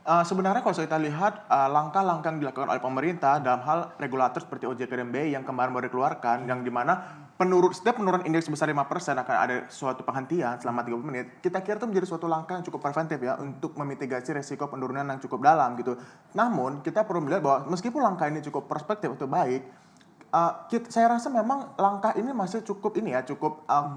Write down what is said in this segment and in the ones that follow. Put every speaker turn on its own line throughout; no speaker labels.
Sebenarnya kalau kita lihat, langkah-langkah yang dilakukan oleh pemerintah dalam hal regulator seperti OJK dan BI yang kemarin baru dikeluarkan, yang di mana setiap penurunan indeks sebesar 5% akan ada suatu penghentian selama 30 menit, kita kira itu menjadi suatu langkah yang cukup preventif ya untuk memitigasi resiko penurunan yang cukup dalam gitu. Namun, kita perlu melihat bahwa meskipun langkah ini cukup prospektif atau baik, saya rasa memang langkah ini masih cukup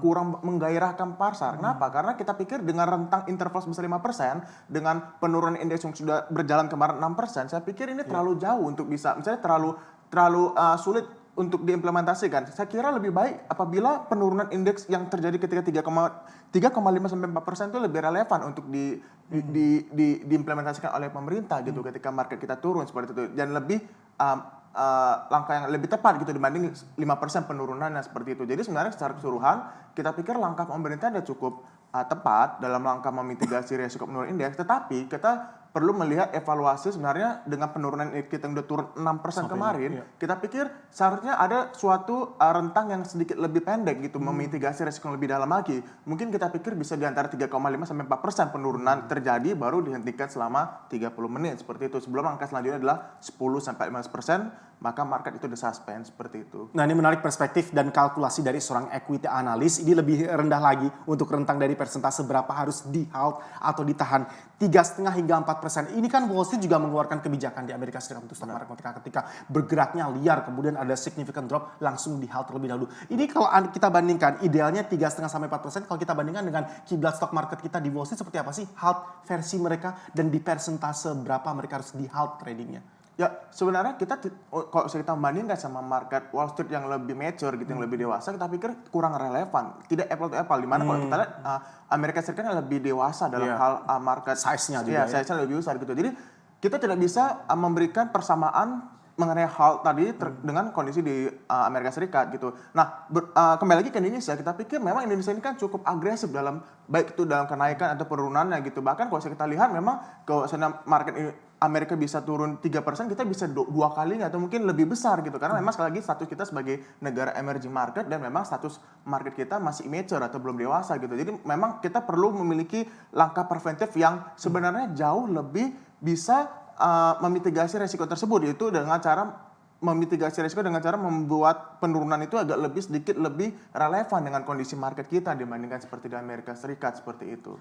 kurang menggairahkan pasar. Kenapa? Karena kita pikir dengan rentang interval sebesar 5% dengan penurunan indeks yang sudah berjalan kemarin 6%, saya pikir ini terlalu jauh untuk bisa misalnya terlalu sulit untuk diimplementasikan. Saya kira lebih baik apabila penurunan indeks yang terjadi ketika 3,5 sampai 4% itu lebih relevan untuk diimplementasikan oleh pemerintah gitu ketika market kita turun seperti itu, dan lebih langkah yang lebih tepat gitu dibanding 5% penurunannya seperti itu. Jadi sebenarnya secara keseluruhan kita pikir langkah pemerintah sudah cukup tepat dalam langkah memitigasi risiko penurunan indeks, tetapi kita perlu melihat evaluasi sebenarnya dengan penurunan kita yang udah turun 6% kemarin, kita pikir seharusnya ada suatu rentang yang sedikit lebih pendek gitu memitigasi risiko yang lebih dalam lagi. Mungkin kita pikir bisa di antara 3,5 sampai 4% penurunan terjadi baru dihentikan selama 30 menit seperti itu. Sebelum angka selanjutnya adalah 10 sampai 15%, maka market itu disuspend seperti itu.
Nah, ini menarik perspektif dan kalkulasi dari seorang equity analis. Ini lebih rendah lagi untuk rentang dari persentase berapa harus di halt atau ditahan 3,5 hingga 4%. Ini kan Wall Street juga mengeluarkan kebijakan di Amerika Serikat untuk stock market ketika bergeraknya liar, kemudian ada significant drop, langsung di halt terlebih dahulu. Ini kalau kita bandingkan, idealnya 3,5 sampai 4%. Kalau kita bandingkan dengan kiblat stock market kita di Wall Street seperti apa sih halt versi mereka, dan di persentase berapa mereka harus di halt tradingnya?
Ya, sebenarnya kalau kita bandingkan sama market Wall Street yang lebih mature gitu, yang lebih dewasa, kita pikir kurang relevan. Tidak apple to apple. Dimana kalau kita lihat Amerika Serikat yang lebih dewasa dalam hal market
size-nya juga
size-nya lebih besar gitu. Jadi kita tidak bisa memberikan persamaan mengenai hal tadi dengan kondisi di Amerika Serikat gitu. Nah, kembali lagi ke Indonesia, kita pikir memang Indonesia ini kan cukup agresif dalam baik itu dalam kenaikan atau penurunannya gitu. Bahkan kalau kita lihat memang kalau market Amerika bisa turun 3%, kita bisa dua kalinya atau mungkin lebih besar gitu. Karena memang sekali lagi status kita sebagai negara emerging market dan memang status market kita masih immature atau belum dewasa gitu. Jadi memang kita perlu memiliki langkah preventif yang sebenarnya jauh lebih bisa memitigasi resiko tersebut, yaitu dengan cara memitigasi resiko dengan cara membuat penurunan itu agak sedikit lebih relevan dengan kondisi market kita dibandingkan seperti di Amerika Serikat seperti itu.